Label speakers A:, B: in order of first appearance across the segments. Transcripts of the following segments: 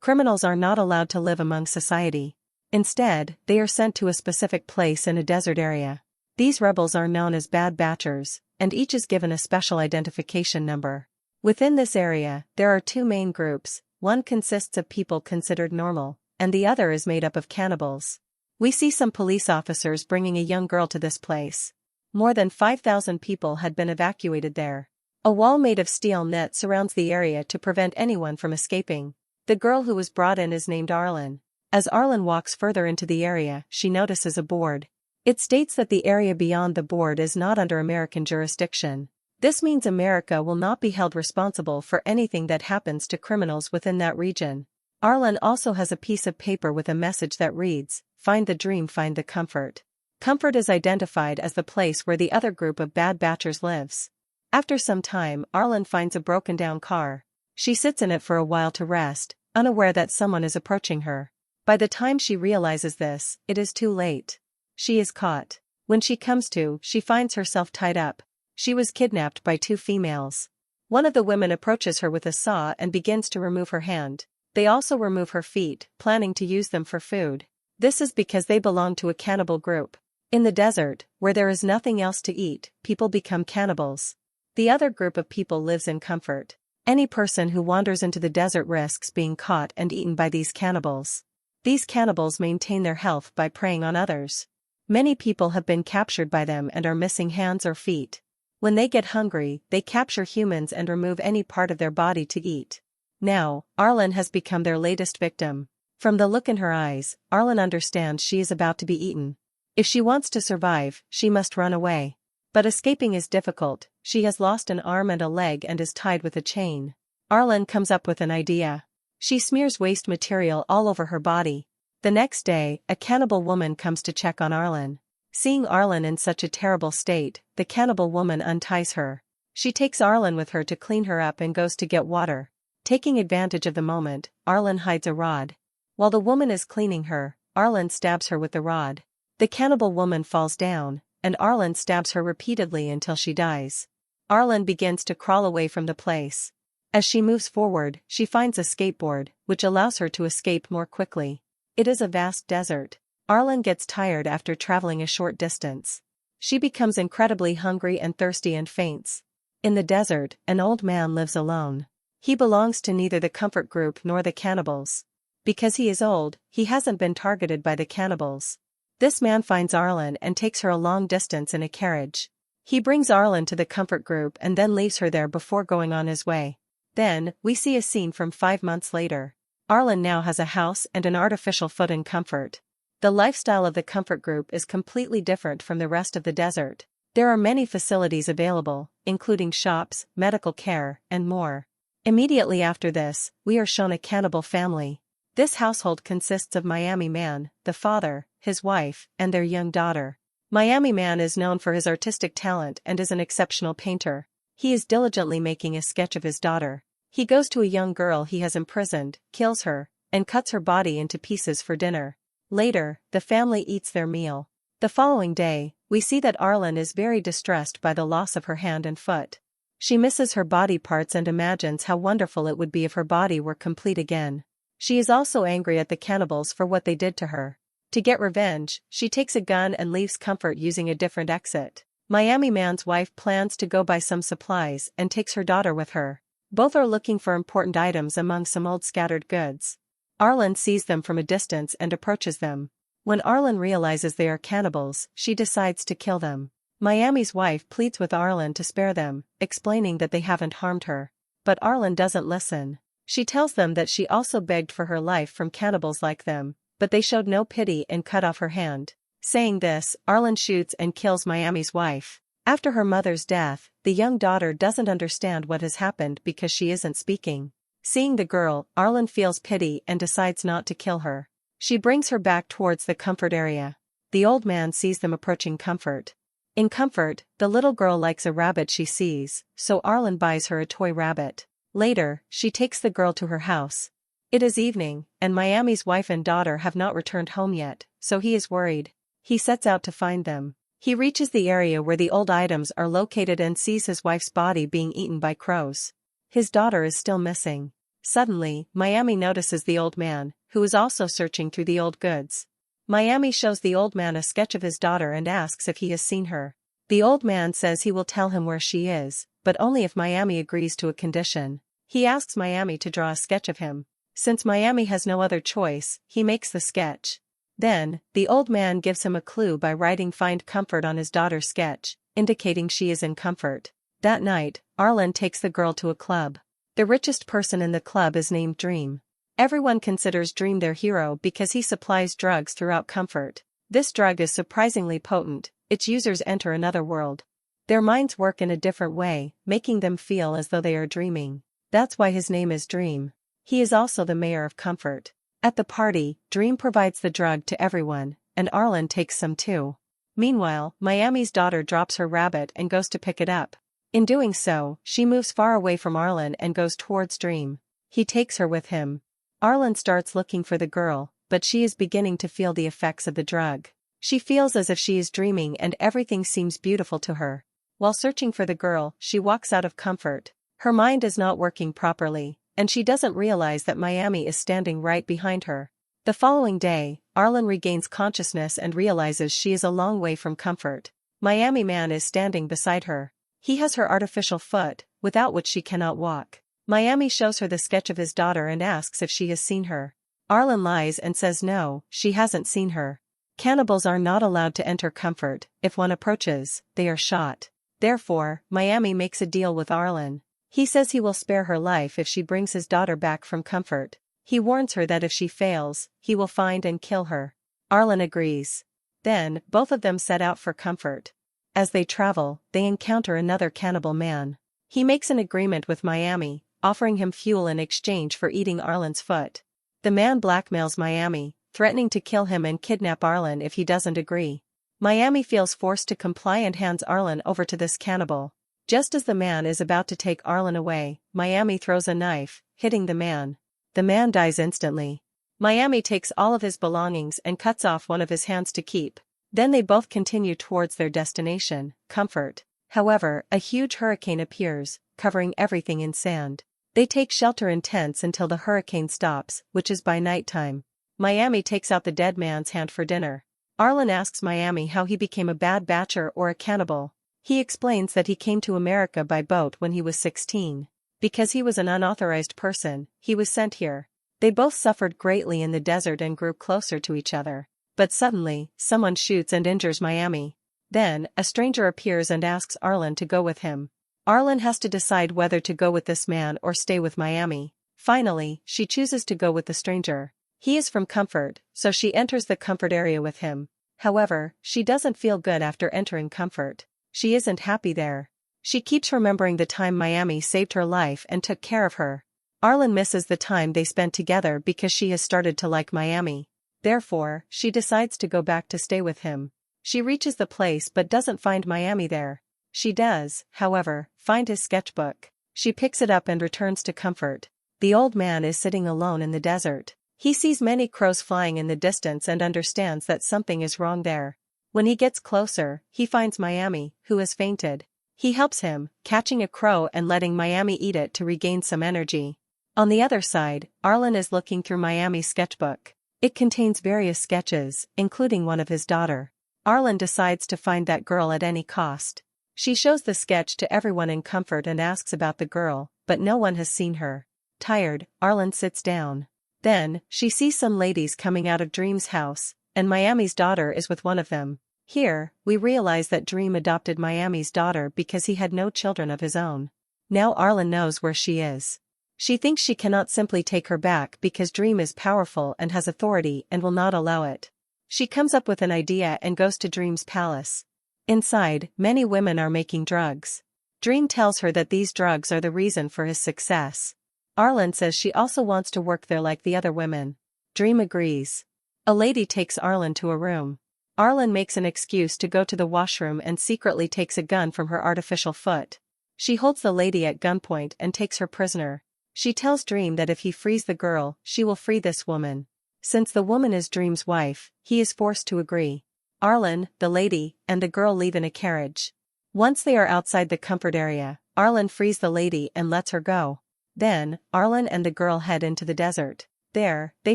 A: Criminals are not allowed to live among society. Instead, they are sent to a specific place in a desert area. These rebels are known as bad batchers, and each is given a special identification number. Within this area, there are two main groups. One consists of people considered normal, and the other is made up of cannibals. We see some police officers bringing a young girl to this place. More than 5,000 people had been evacuated there. A wall made of steel net surrounds the area to prevent anyone from escaping. The girl who was brought in is named Arlen. As Arlen walks further into the area, she notices a board. It states that the area beyond the board is not under American jurisdiction. This means America will not be held responsible for anything that happens to criminals within that region. Arlen also has a piece of paper with a message that reads, "Find the dream, find the comfort." Comfort is identified as the place where the other group of bad batchers lives. After some time, Arlen finds a broken-down car. She sits in it for a while to rest, unaware that someone is approaching her. By the time she realizes this, it is too late. She is caught. When she comes to, she finds herself tied up. She was kidnapped by two females. One of the women approaches her with a saw and begins to remove her hand. They also remove her feet, planning to use them for food. This is because they belong to a cannibal group. In the desert, where there is nothing else to eat, people become cannibals. The other group of people lives in comfort. Any person who wanders into the desert risks being caught and eaten by these cannibals. These cannibals maintain their health by preying on others. Many people have been captured by them and are missing hands or feet. When they get hungry, they capture humans and remove any part of their body to eat. Now, Arlen has become their latest victim. From the look in her eyes, Arlen understands she is about to be eaten. If she wants to survive, she must run away. But escaping is difficult. She has lost an arm and a leg and is tied with a chain. Arlen comes up with an idea. She smears waste material all over her body. The next day, a cannibal woman comes to check on Arlen. Seeing Arlen in such a terrible state, the cannibal woman unties her. She takes Arlen with her to clean her up and goes to get water. Taking advantage of the moment, Arlen hides a rod. While the woman is cleaning her, Arlen stabs her with the rod. The cannibal woman falls down, and Arlen stabs her repeatedly until she dies. Arlen begins to crawl away from the place. As she moves forward, she finds a skateboard, which allows her to escape more quickly. It is a vast desert. Arlen gets tired after traveling a short distance. She becomes incredibly hungry and thirsty and faints. In the desert, an old man lives alone. He belongs to neither the comfort group nor the cannibals. Because he is old, he hasn't been targeted by the cannibals. This man finds Arlen and takes her a long distance in a carriage. He brings Arlen to the comfort group and then leaves her there before going on his way. Then, we see a scene from 5 months later. Arlen now has a house and an artificial foot in comfort. The lifestyle of the comfort group is completely different from the rest of the desert. There are many facilities available, including shops, medical care, and more. Immediately after this, we are shown a cannibal family. This household consists of Miami Man, the father, his wife, and their young daughter. Miami Man is known for his artistic talent and is an exceptional painter. He is diligently making a sketch of his daughter. He goes to a young girl he has imprisoned, kills her, and cuts her body into pieces for dinner. Later, the family eats their meal. The following day, we see that Arlen is very distressed by the loss of her hand and foot. She misses her body parts and imagines how wonderful it would be if her body were complete again. She is also angry at the cannibals for what they did to her. To get revenge, she takes a gun and leaves comfort using a different exit. Miami Man's wife plans to go buy some supplies and takes her daughter with her. Both are looking for important items among some old scattered goods. Arlen sees them from a distance and approaches them. When Arlen realizes they are cannibals, she decides to kill them. Miami's wife pleads with Arlen to spare them, explaining that they haven't harmed her. But Arlen doesn't listen. She tells them that she also begged for her life from cannibals like them, but they showed no pity and cut off her hand. Saying this, Arlen shoots and kills Miami's wife. After her mother's death, the young daughter doesn't understand what has happened because she isn't speaking. Seeing the girl, Arlen feels pity and decides not to kill her. She brings her back towards the comfort area. The old man sees them approaching comfort. In comfort, the little girl likes a rabbit she sees, so Arlen buys her a toy rabbit. Later, she takes the girl to her house. It is evening, and Miami's wife and daughter have not returned home yet, so he is worried. He sets out to find them. He reaches the area where the old items are located and sees his wife's body being eaten by crows. His daughter is still missing. Suddenly, Miami notices the old man, who is also searching through the old goods. Miami shows the old man a sketch of his daughter and asks if he has seen her. The old man says he will tell him where she is, but only if Miami agrees to a condition. He asks Miami to draw a sketch of him. Since Miami has no other choice, he makes the sketch. Then, the old man gives him a clue by writing "Find comfort" on his daughter's sketch, indicating she is in comfort. That night, Arlen takes the girl to a club. The richest person in the club is named Dream. Everyone considers Dream their hero because he supplies drugs throughout comfort. This drug is surprisingly potent, its users enter another world. Their minds work in a different way, making them feel as though they are dreaming. That's why his name is Dream. He is also the mayor of Comfort. At the party, Dream provides the drug to everyone, and Arlen takes some too. Meanwhile, Miami's daughter drops her rabbit and goes to pick it up. In doing so, she moves far away from Arlen and goes towards Dream. He takes her with him. Arlen starts looking for the girl, but she is beginning to feel the effects of the drug. She feels as if she is dreaming and everything seems beautiful to her. While searching for the girl, she walks out of Comfort. Her mind is not working properly, and she doesn't realize that Miami is standing right behind her. The following day, Arlen regains consciousness and realizes she is a long way from Comfort. Miami Man is standing beside her. He has her artificial foot, without which she cannot walk. Miami shows her the sketch of his daughter and asks if she has seen her. Arlen lies and says no, she hasn't seen her. Cannibals are not allowed to enter Comfort. If one approaches, they are shot. Therefore, Miami makes a deal with Arlen. He says he will spare her life if she brings his daughter back from Comfort. He warns her that if she fails, he will find and kill her. Arlen agrees. Then, both of them set out for Comfort. As they travel, they encounter another cannibal man. He makes an agreement with Miami, offering him fuel in exchange for eating Arlen's foot. The man blackmails Miami, threatening to kill him and kidnap Arlen if he doesn't agree. Miami feels forced to comply and hands Arlen over to this cannibal. Just as the man is about to take Arlen away, Miami throws a knife, hitting the man. The man dies instantly. Miami takes all of his belongings and cuts off one of his hands to keep. Then they both continue towards their destination, Comfort. However, a huge hurricane appears, covering everything in sand. They take shelter in tents until the hurricane stops, which is by nighttime. Miami takes out the dead man's hand for dinner. Arlen asks Miami how he became a bad batcher or a cannibal. He explains that he came to America by boat when he was 16. Because he was an unauthorized person, he was sent here. They both suffered greatly in the desert and grew closer to each other. But suddenly, someone shoots and injures Miami. Then, a stranger appears and asks Arlen to go with him. Arlen has to decide whether to go with this man or stay with Miami. Finally, she chooses to go with the stranger. He is from Comfort, so she enters the Comfort area with him. However, she doesn't feel good after entering Comfort. She isn't happy there. She keeps remembering the time Miami saved her life and took care of her. Arlen misses the time they spent together because she has started to like Miami. Therefore, she decides to go back to stay with him. She reaches the place but doesn't find Miami there. She does, however, find his sketchbook. She picks it up and returns to Comfort. The old man is sitting alone in the desert. He sees many crows flying in the distance and understands that something is wrong there. When he gets closer, he finds Miami, who has fainted. He helps him, catching a crow and letting Miami eat it to regain some energy. On the other side, Arlen is looking through Miami's sketchbook. It contains various sketches, including one of his daughter. Arlen decides to find that girl at any cost. She shows the sketch to everyone in Comfort and asks about the girl, but no one has seen her. Tired, Arlen sits down. Then, she sees some ladies coming out of Dream's house, and Miami's daughter is with one of them. Here, we realize that Dream adopted Miami's daughter because he had no children of his own. Now Arlen knows where she is. She thinks she cannot simply take her back because Dream is powerful and has authority and will not allow it. She comes up with an idea and goes to Dream's palace. Inside, many women are making drugs. Dream tells her that these drugs are the reason for his success. Arlen says she also wants to work there like the other women. Dream agrees. A lady takes Arlen to a room. Arlen makes an excuse to go to the washroom and secretly takes a gun from her artificial foot. She holds the lady at gunpoint and takes her prisoner. She tells Dream that if he frees the girl, she will free this woman. Since the woman is Dream's wife, he is forced to agree. Arlen, the lady, and the girl leave in a carriage. Once they are outside the Comfort area, Arlen frees the lady and lets her go. Then, Arlen and the girl head into the desert. There, they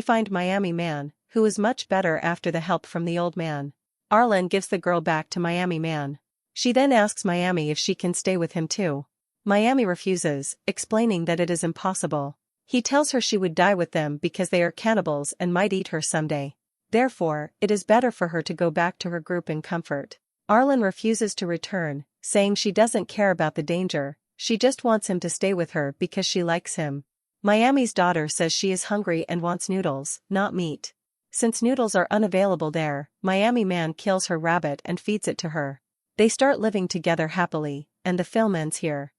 A: find Miami Man, who is much better after the help from the old man. Arlen gives the girl back to Miami Man. She then asks Miami if she can stay with him too. Miami refuses, explaining that it is impossible. He tells her she would die with them because they are cannibals and might eat her someday. Therefore, it is better for her to go back to her group in comfort. Arlen refuses to return, saying she doesn't care about the danger, she just wants him to stay with her because she likes him. Miami's daughter says she is hungry and wants noodles, not meat. Since noodles are unavailable there, Miami Man kills her rabbit and feeds it to her. They start living together happily, and the film ends here.